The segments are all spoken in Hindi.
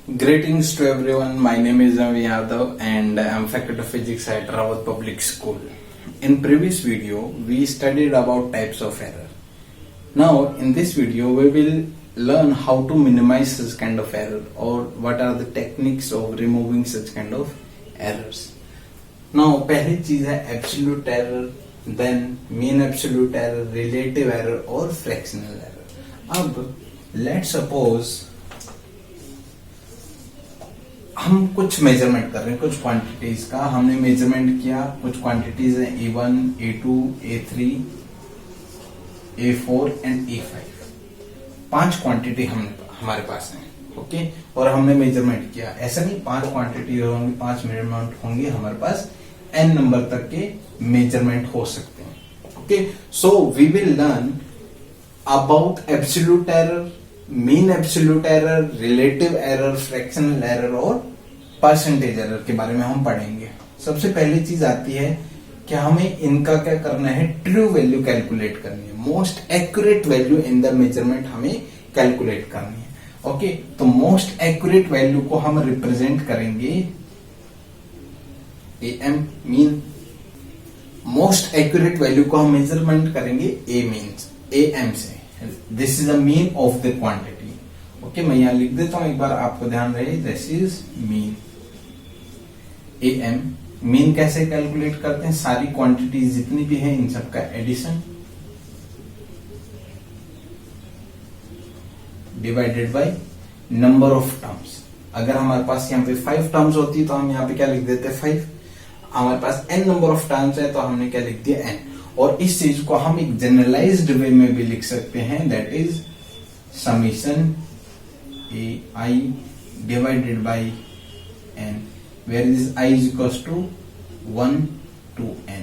Greetings to everyone. My name is Ravi Yadav and I am faculty of physics at Rawat Public School. In previous video, we studied about types of error. Now, in this video, we will learn how to minimize such kind of error or what are the techniques of removing such kind of errors. Now, पहली चीज है absolute error, then mean absolute error, relative error और fractional error. अब let's suppose हम कुछ मेजरमेंट कर रहे हैं, कुछ क्वांटिटीज का हमने मेजरमेंट किया. कुछ क्वांटिटीज है A1, A2, A3, A4 and A5. 5 quantity हमारे पास है. ओके, और हमने मेजरमेंट किया. ऐसा नहीं 5 क्वांटिटी होंगी, 5 मेजरमेंट होंगे, हमारे पास n नंबर तक के मेजरमेंट हो सकते हैं. Okay, so we will learn about absolute error, mean absolute error, relative error, fractional error और परसेंटेज एरर के बारे में हम पढ़ेंगे. सबसे पहली चीज आती है कि हमें इनका क्या करना है, ट्रू वैल्यू कैलकुलेट करनी है. Most accurate value in the measurement हमें कैलकुलेट करनी है. ओके, तो मोस्ट एक्यूरेट वैल्यू को हम रिप्रेजेंट करेंगे M mean. Most accurate value को हम मेजरमेंट करेंगे ए मीन्स एम से. This is a mean of the quantity. Okay, मैं यहां लिख देता हूं, एक बार आपको ध्यान रहे. This is mean A M. Mean कैसे कैलकुलेट करते हैं, सारी क्वांटिटीज जितनी भी है इन सबका addition divided by number of terms. अगर हमारे पास यहाँ पे 5 टर्म्स होती तो हम यहाँ पे क्या लिख देते 5. हमारे पास n नंबर ऑफ टर्म्स है तो हमने क्या लिख दिया n. और इस चीज को हम एक जनरलाइज्ड वे में भी लिख सकते हैं, that is summation A I divided by n, where is i is equals to 1 to n.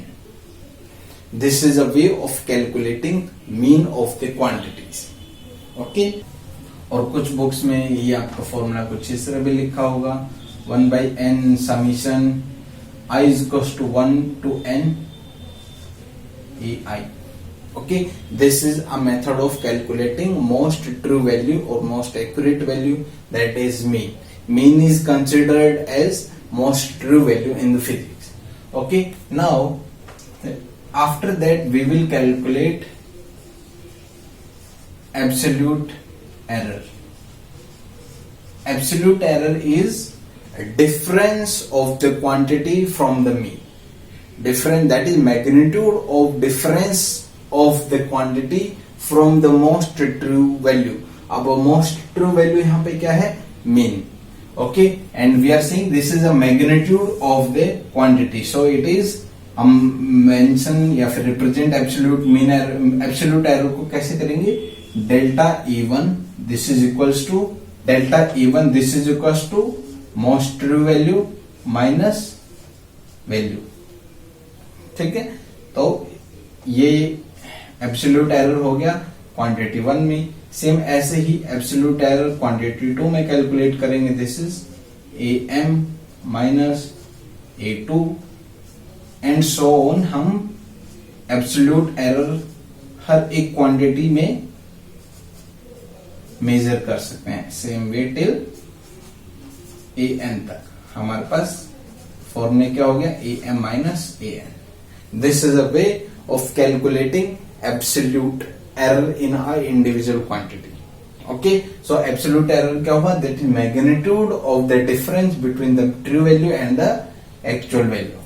This is a way of calculating mean of the quantities. Okay, और कुछ बुक्स में ये आपका फॉर्मूला कुछ इस तरह भी लिखा होगा, 1/n summation i is equals to 1 to n ai. Okay, this is a method of calculating most true value or most accurate value, that is mean. Mean is considered as most true value in the physics. Okay, now after that we will calculate absolute error. Absolute error is a difference of the quantity from the mean. Difference, that is magnitude of difference of the quantity from the most true value. अब most true value यहाँ पे क्या है, mean. Okay, and we are saying this is a magnitude of the quantity. So it is हम mention या फिर represent absolute mean error, absolute error को कैसे करेंगे, delta E1 this is equals to delta E1 this is equals to most true value minus value. ठीक है, तो ये एब्सोल्यूट एरर हो गया क्वांटिटी 1 में. सेम ऐसे ही एब्सोल्यूट एरर क्वांटिटी 2 में कैलकुलेट करेंगे. This is A M minus A2 and so on. हम एब्सोल्यूट एरर हर एक क्वांटिटी में मेजर कर सकते हैं. Same way till A N तक. हमारे पास फॉर्मूला क्या हो गया, A M minus A N. This is a way of calculating absolute error in a individual quantity. Okay, so absolute error क्या हुआ, that is magnitude of the difference between the true value and the actual value.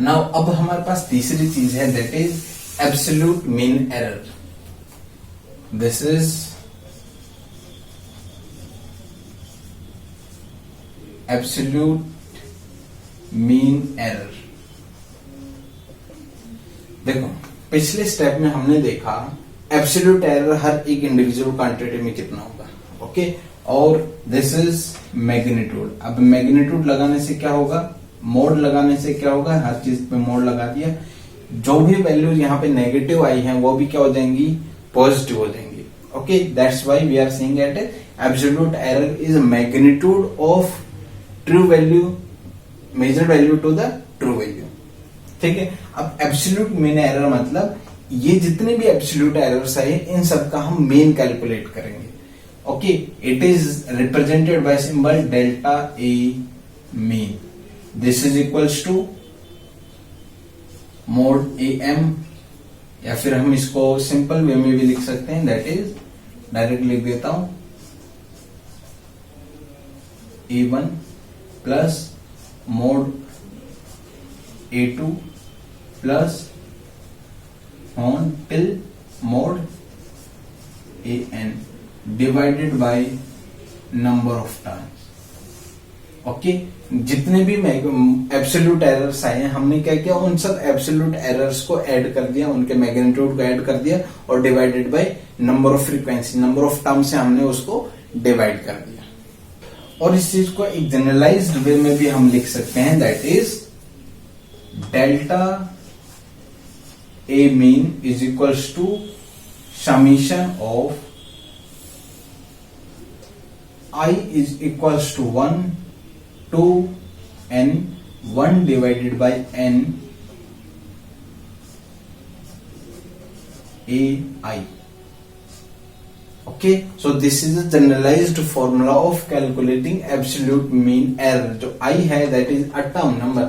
Now अब हमारे पास तीसरी चीज है, that is absolute mean error. This is absolute mean error. देखो, पिछले स्टेप में हमने देखा एब्सोल्यूट एरर हर एक इंडिविजुअल क्वांटिटी में कितना होगा. ओके, और दिस इज मैग्नीट्यूड. अब मैग्नीट्यूड लगाने से क्या होगा, मोड लगाने से क्या होगा, हर चीज पे मोड लगा दिया. जो भी वैल्यू यहाँ पे नेगेटिव आई है वो भी क्या हो जाएंगी, पॉजिटिव हो जाएंगी. Okay, that's why we are saying that absolute error is magnitude of true value measure value to the true value. ठीक है, अब एब्सोल्यूट मीन एरर मतलब ये जितने भी एब्सोल्यूट एरर्स है इन सब का हम मीन कैलकुलेट करेंगे. Okay, it is represented by symbol delta A mean. This is equals to mod AM, या फिर हम इसको सिंपल वे में भी लिख सकते हैं, दैट इज डायरेक्ट लिख देता हूं A1 plus mode A2 plus on till mode AN divided by number of turns. Okay, जितने भी एब्सोल्यूट एरर्स आए हैं हमने क्या किया, उन सब एब्सोल्यूट एरर्स को ऐड कर दिया, उनके मैग्नीट्यूड को ऐड कर दिया और divided by number of frequency, number of term से हमने उसको डिवाइड कर दिया। और इस चीज को एक जनरलाइज्ड वे में भी हम लिख सकते हैं, that is delta A mean is equals to summation of I is equals to 1 to n, 1 divided by n AI. Okay, so this is a generalized formula of calculating absolute mean error. जो I है that is a term number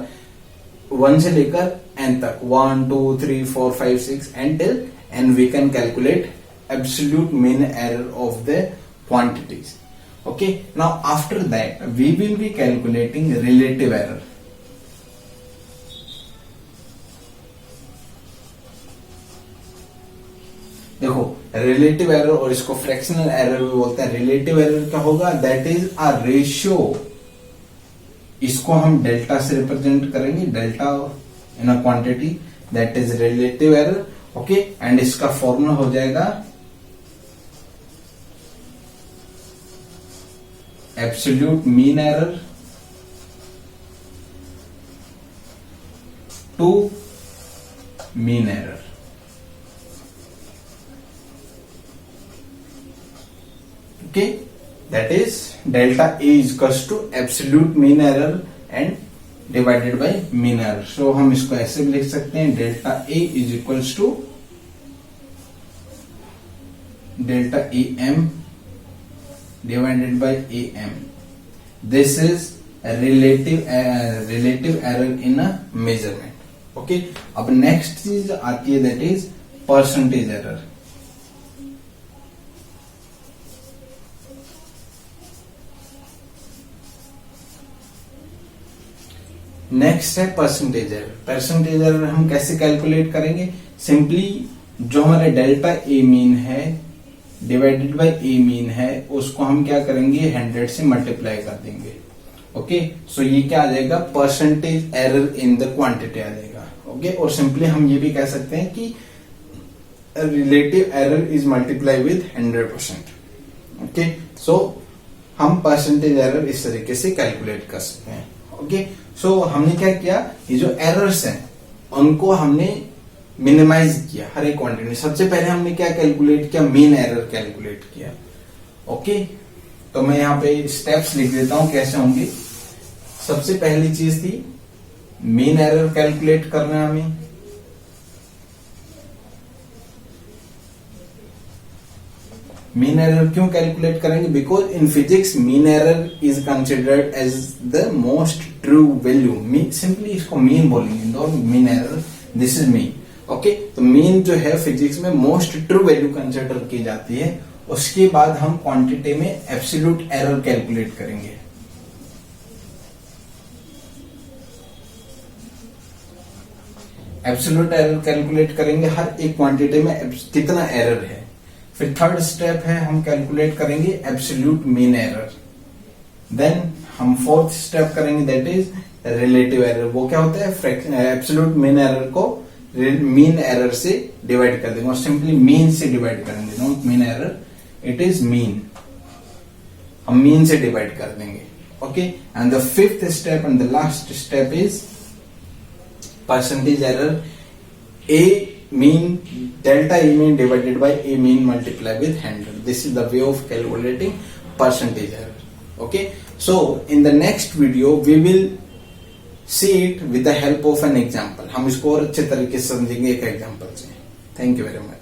1 से लेकर n तक, 1 2 3 4 5 6 until n we can calculate absolute mean error of the quantities. Okay, now after that we will be calculating relative error. देखो, रिलेटिव एरर और इसको फ्रैक्शनल एरर भी बोलते हैं। रिलेटिव एरर क्या होगा, दैट इज अ रेशियो, इसको हम डेल्टा से रिप्रेजेंट करेंगे, delta in a quantity, that is relative error. Okay, and इसका फॉर्मूला हो जाएगा absolute mean error to mean error. Okay, that is delta A is equals to absolute mean error and divided by mean error. So हम इसको ऐसे भी लिख सकते हैं, delta A is equals to delta AM divided by AM. This is a relative error in a measurement. Okay, अब next चीज आती है, that is percentage error. Next है परसेंटेज एरर। परसेंटेज एरर हम कैसे कैलकुलेट करेंगे, सिंपली जो हमारे डेल्टा ए मीन है डिवाइडेड बाय ए मीन है, उसको हम क्या करेंगे, 100 से मल्टीप्लाई कर देंगे। ओके, सो ये क्या आ जाएगा, percentage error in the quantity आ जाएगा। ओके, और सिंपली हम ये भी कह सकते हैं कि relative error is multiply with 100%। Okay, so हम परसेंटेज एरर इस तरीके से कैलकुलेट कर सकते हैं। ओके, सो हमने क्या किया, ये जो एरर्स हैं उनको हमने मिनिमाइज किया हर एक क्वांटिटी में। सबसे पहले हमने क्या कैलकुलेट किया, मीन एरर कैलकुलेट किया। ओके, तो मैं यहाँ पे स्टेप्स लिख देता हूं कैसे होंगे। सबसे पहली चीज थी मीन एरर कैलकुलेट करना हमें। मीन एरर क्यों कैलकुलेट करेंगे, because in physics mean error is considered as the most true value. Simply इसको मीन बोलेंगे, not mean error, this is mean. Okay, तो मीन जो है फिजिक्स में मोस्ट ट्रू वैल्यू कंसिडर की जाती है। उसके बाद हम क्वांटिटी में एब्सोल्यूट एरर कैलकुलेट करेंगे। एब्सोल्यूट एरर कैलकुलेट करेंगे हर एक क्वांटिटी में कितना एरर है। फिर थर्ड स्टेप है, हम कैलकुलेट करेंगे एब्सोल्यूट मीन एरर। देन हम फोर्थ स्टेप करेंगे, दैट इज रिलेटिव एरर। वो क्या होता है, एब्सोल्यूट मीन एरर को मीन एरर से डिवाइड कर देंगे और सिंपली मीन से डिवाइड करेंगे, not mean error, it is mean, हम मीन से डिवाइड कर देंगे। Okay, and the fifth step and the last step is percentage error. A mean delta E mean divided by A mean multiply with 100. This is the way of calculating percentage error. Okay, so in the next video we will see it with the help of an example. हम इसको और अच्छे तरीके से समझेंगे एक एग्जाम्पल से। Thank you very much.